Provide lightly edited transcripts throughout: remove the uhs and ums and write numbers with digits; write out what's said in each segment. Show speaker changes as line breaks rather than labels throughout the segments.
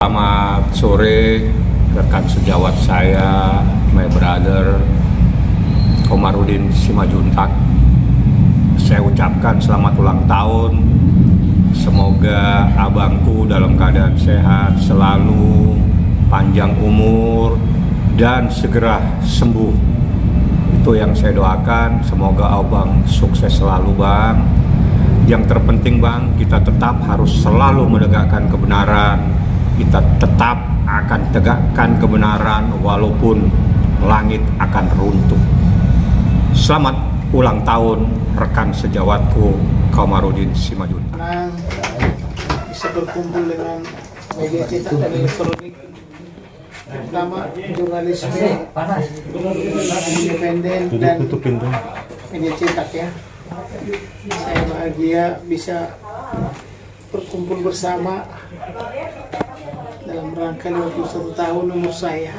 Selamat sore rekan sejawat saya, my brother Komarudin Simajuntak. Saya ucapkan selamat ulang tahun. Semoga abangku dalam keadaan sehat selalu, panjang umur, dan segera sembuh. Itu yang saya doakan. Semoga abang sukses selalu, bang. Yang terpenting, bang, kita tetap harus selalu menegakkan kebenaran. Kita tetap akan tegakkan kebenaran walaupun langit akan runtuh. Selamat ulang tahun rekan sejawatku Komarudin Simajuntak.
Bisa berkumpul dengan media cetak dan elektronik, terutama jurnalisme independen dan media cetak ya. Saya bahagia bisa berkumpul bersama dalam rangka 51 tahun umur saya.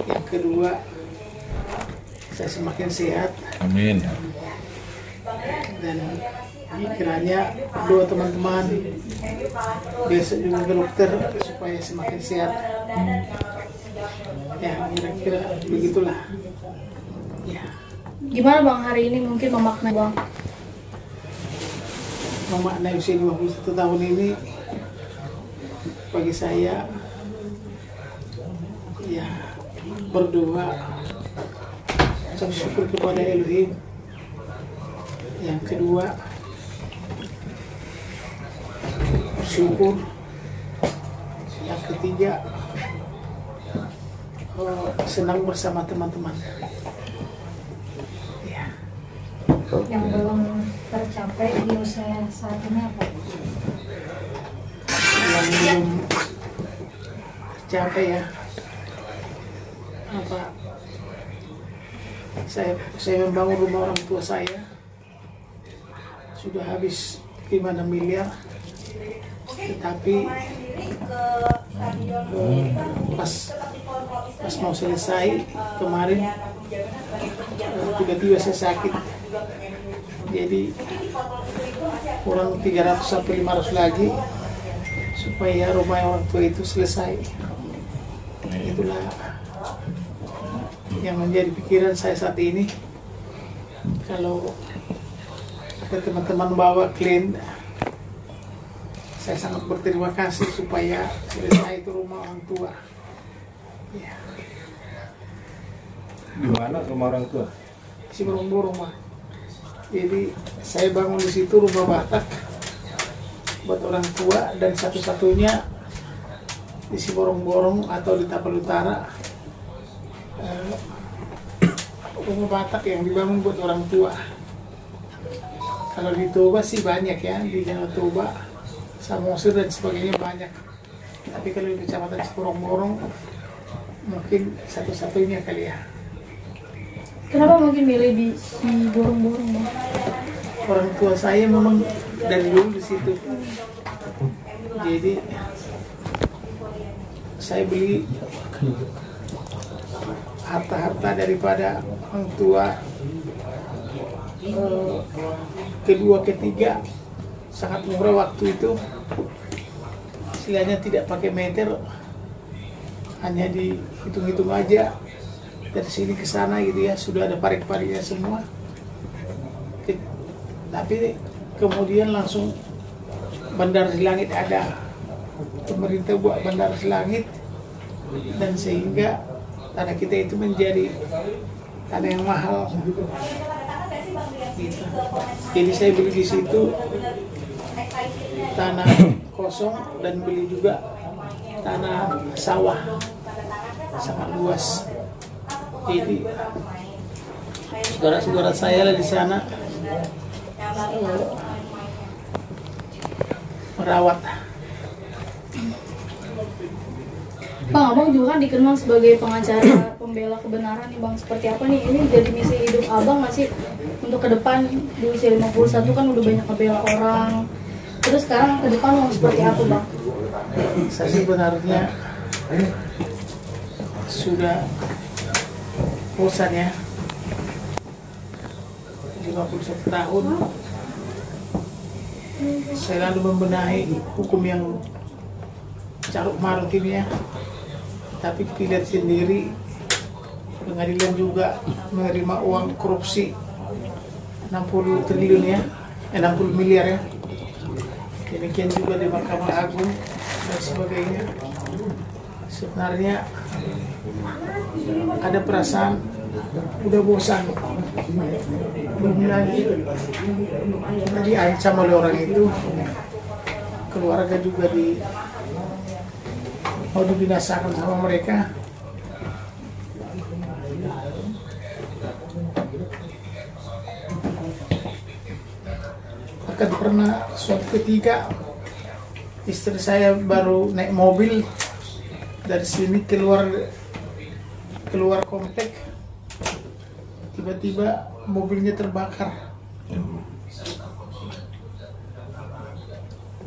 Yang kedua, saya semakin sehat.
Amin.
Dan kiranya doa teman-teman besok juga ke dokter supaya semakin sehat. Ya, kira-kira begitulah. Ya.
Gimana bang hari ini mungkin memaknai bang?
Memaknai usia 51 tahun ini bagi saya ya berdoa, ucap syukur kepada Elohim. Yang kedua, bersyukur. Yang ketiga, senang bersama teman-teman. Ya.
Yang belum tercapai di usia saat ini apa?
Yang belum tercapai ya, apa? Saya membangun rumah orang tua saya sudah habis 5-6 miliar, tetapi pas mau selesai kemarin tiba-tiba saya sakit, jadi kurang 300 sampai 500 lagi supaya rumah orang tua itu selesai. Itulah yang menjadi pikiran saya saat ini. Kalau ada teman-teman bawa klien, saya sangat berterima kasih supaya selesai itu rumah orang tua. Ya.
Di mana rumah orang tua?
Si Borong-Borong, Pak. Jadi saya bangun di situ rumah Batak buat orang tua, dan satu-satunya di si Borong-Borong atau di Tapal Utara rumah Batak yang dibangun buat orang tua. Kalau di Toba sih banyak ya, di Danau Toba, Samosir dan sebagainya banyak. Tapi kalau di Kecamatan Borong-Borong mungkin satu-satunya kali ya.
Kenapa mungkin milih di Borong-Borong bang?
Orang tua saya memang dari dulu di situ. Jadi saya beli harta-harta daripada orang tua kedua, ketiga, sangat murah waktu itu. Istilahnya tidak pakai meter, hanya dihitung-hitung aja dari sini ke sana gitu ya, sudah ada parik-pariknya semua. Tapi kemudian langsung bandar di langit ada, pemerintah buat bandar di langit, dan sehingga tanah kita itu menjadi tanah yang mahal. Gitu. Jadi saya beli di situ tanah kosong dan beli juga tanah sawah sangat luas. Jadi saudara-saudara saya lah di sana merawat.
Bang, abang juga kan dikenal sebagai pengacara pembela kebenaran nih bang. Seperti apa nih ini jadi misi hidup abang masih untuk ke depan di usia 51 kan udah banyak ngebela orang. Terus sekarang ke depan mau seperti apa bang?
Saya sebenarnya sudah bosan ya, 51 tahun saya lalu membenahi hukum yang Caruk Marut ini ya. Tapi pilihan sendiri, pengadilan juga menerima uang korupsi 60 triliun ya, 60 miliar ya. Demikian juga di Mahkamah Agung dan sebagainya. Sebenarnya ada perasaan udah bosan, belum lagi diancam oleh orang itu, keluarga juga mau dibinasakan sama mereka. Bahkan pernah suatu ketika istri saya baru naik mobil dari sini keluar komplek, tiba-tiba mobilnya terbakar.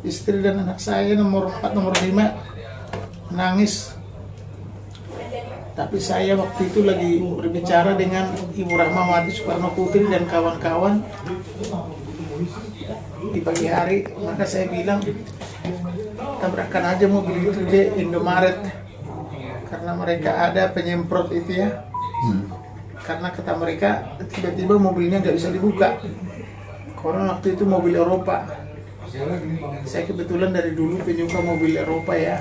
Istri dan anak saya nomor 4, nomor 5 nangis. Tapi saya waktu itu lagi berbicara dengan Ibu Rahmawati Soekarno Putri dan kawan-kawan di pagi hari, maka saya bilang tabrakan aja mobil itu ke Indomaret, karena mereka ada penyemprot itu ya. Karena kata mereka tiba-tiba mobilnya nggak bisa dibuka, karena waktu itu mobil Eropa. Saya kebetulan dari dulu penyuka mobil Eropa ya.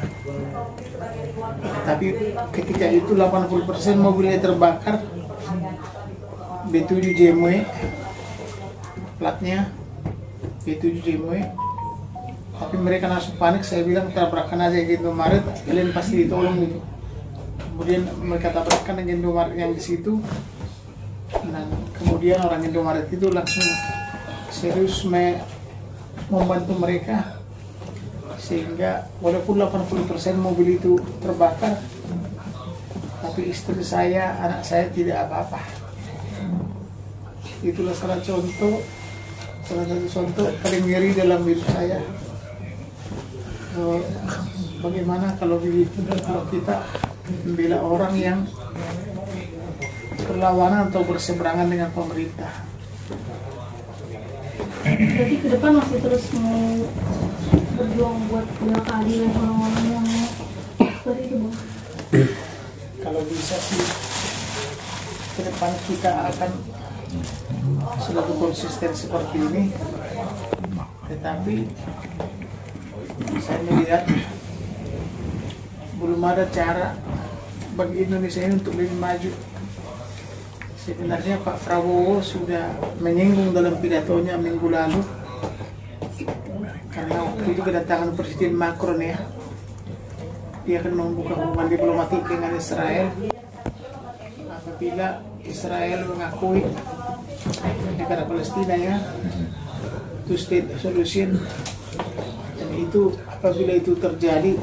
Tapi ketika itu 80% mobilnya terbakar. B7 JMW platnya, B7 JMW. Tapi mereka langsung panik. Saya bilang tabrakan aja ke Indomaret, kalian pasti ditolong gitu. Kemudian mereka tabrakan dengan Indomaret yang di situ. Dan kemudian orang Indomaret itu langsung serius membantu mereka, sehingga walaupun 80% mobil itu terbakar, tapi istri saya, anak saya tidak apa-apa. Itulah salah satu contoh paling ngeri dalam hidup saya. Bagaimana kalau kita membela orang yang berlawanan atau berseberangan dengan pemerintah.
Berarti ke depan masih terus mau berjuang buat bela keadilan orang-orang yang seperti itu, Bang?
Kalau bisa sih ke depan kita akan selalu konsisten seperti ini. Tetapi saya melihat belum ada cara bagi Indonesia ini untuk lebih maju. Sebenarnya Pak Prabowo sudah menyinggung dalam pidatonya minggu lalu, karena waktu itu kedatangan Presiden Macron ya, dia akan membuka hubungan diplomatik dengan Israel apabila Israel mengakui negara Palestina ya, two state solution. Dan itu apabila itu terjadi,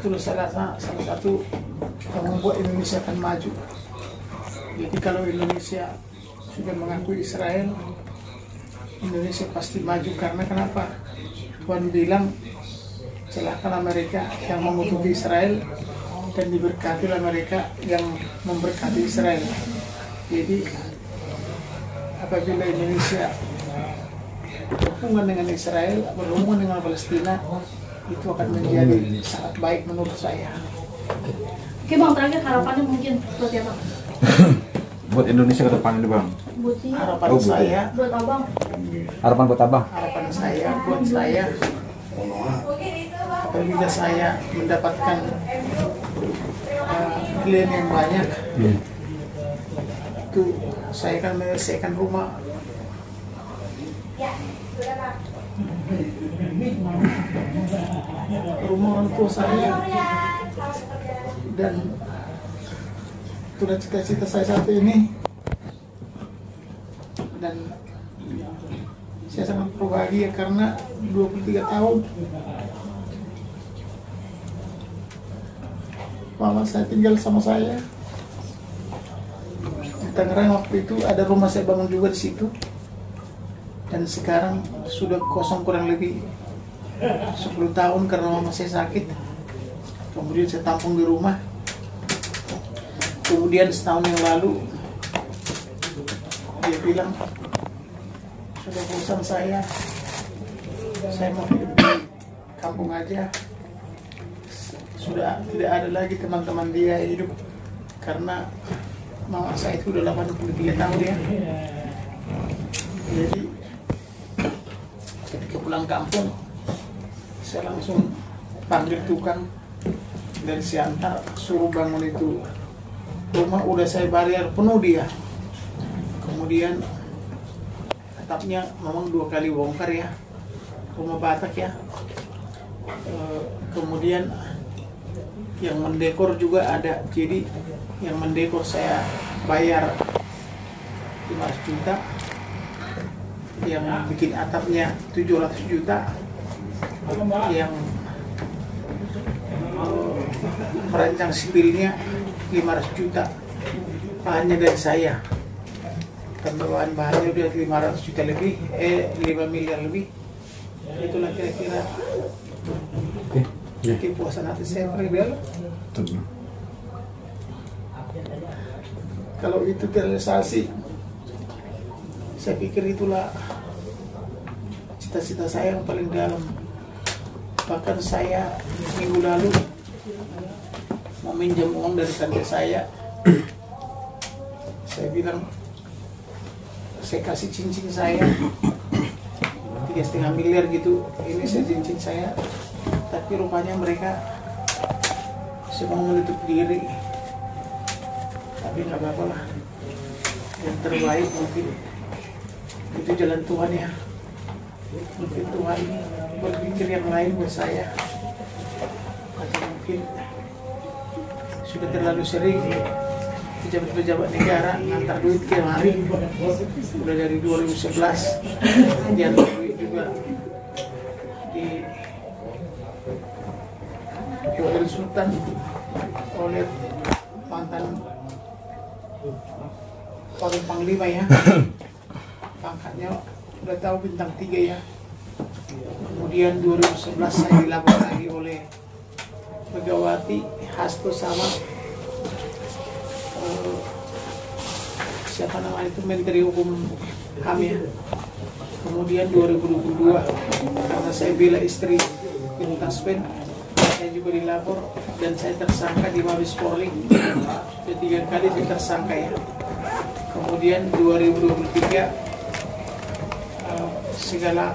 itu salah satu yang membuat Indonesia akan maju. Jadi kalau Indonesia sudah mengakui Israel, Indonesia pasti maju. Karena kenapa? Tuhan bilang celakalah mereka yang mengutuki Israel dan diberkatilah mereka yang memberkati Israel. Jadi apabila Indonesia berhubungan dengan Israel, berhubungan dengan Palestina, itu akan menjadi sangat baik menurut saya.
Oke Bang, terakhir harapannya mungkin seperti apa?
Buat Indonesia ke depan ini, Bang.
Buat siapa?
Harapan saya,
Buat Abang.
Harapan buat Abang.
harapan saya buat saya, apabila saya mendapatkan klien yang banyak, itu saya akan menyelesaikan rumah orang tua saya, dan itulah cita-cita saya saat ini. Dan saya sangat berbahagia karena 23 tahun mama saya tinggal sama saya di Tangerang. Waktu itu ada rumah saya bangun juga di situ, dan sekarang sudah kosong kurang lebih 10 tahun karena mama saya sakit. Kemudian saya tampung di rumah. Kemudian setahun yang lalu dia bilang, sudah bosan saya mau hidup di kampung aja. sudah tidak ada lagi teman-teman dia hidup karena mama saya itu udah 83 tahun ya. Jadi ketika pulang kampung saya langsung panggil tukang dari Siantar, suruh bangun itu rumah, udah saya bayar penuh dia. Kemudian atapnya memang 2 kali bongkar ya, rumah Batak ya. Kemudian yang mendekor juga ada, jadi yang mendekor saya bayar 500 juta, yang bikin atapnya 700 juta, yang merancang sipilnya 500 juta, bahannya dari saya, tambahan bahannya udah 500 juta lebih, 5 miliar lebih. Itulah kira-kira kepuasan hati saya pribadi. Kalau itu terrealisasi, saya pikir itulah cita-cita saya yang paling dalam. Bahkan saya minggu lalu meminjam uang dari tante saya. Saya bilang saya kasih cincin saya 3,5 miliar gitu, ini saya cincin saya, tapi rupanya mereka semua menutup diri. Tapi nggak apa-apa lah, yang terbaik mungkin itu jalan Tuhan ya. Mungkin Tuhan berpikir yang lain buat saya, atau mungkin sudah terlalu sering pejabat-pejabat negara ngantar duit kemari, udah dari 2011 diantar duit juga di Yoel Sultan oleh mantan Panglima ya, pangkatnya udah tahu bintang 3 ya. Kemudian 2011 saya dilapor lagi oleh Megawati, Hasto sama siapa namanya itu Menteri Hukum HAM ya. Kemudian 2022 karena saya bela istri di Taspen, saya juga dilapor dan saya tersangka di Mabes Polri. Sudah 3 kali saya tersangka ya. Kemudian 2023 segala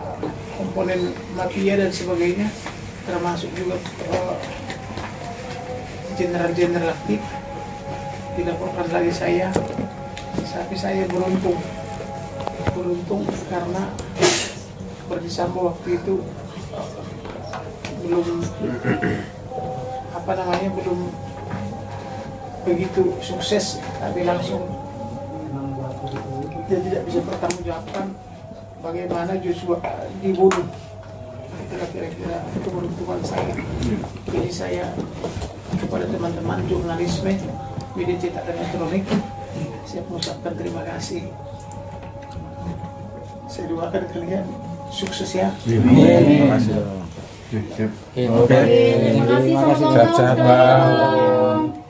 komponen mafia dan sebagainya, termasuk juga jenderal-jenderal aktif dilaporkan lagi saya. Tapi saya beruntung karena Verdi Sambo waktu itu belum belum begitu sukses, tapi langsung dia tidak bisa bertanggungjawabkan bagaimana Joshua dibunuh. Itulah kira-kira keberuntungan saya. Jadi saya kepada teman-teman jurnalisme, media cetak dan elektronik, saya mengucapkan terima kasih. Saya doakan kalian sukses ya.
Terima kasih.
Terima kasih, selamat ulang tahun.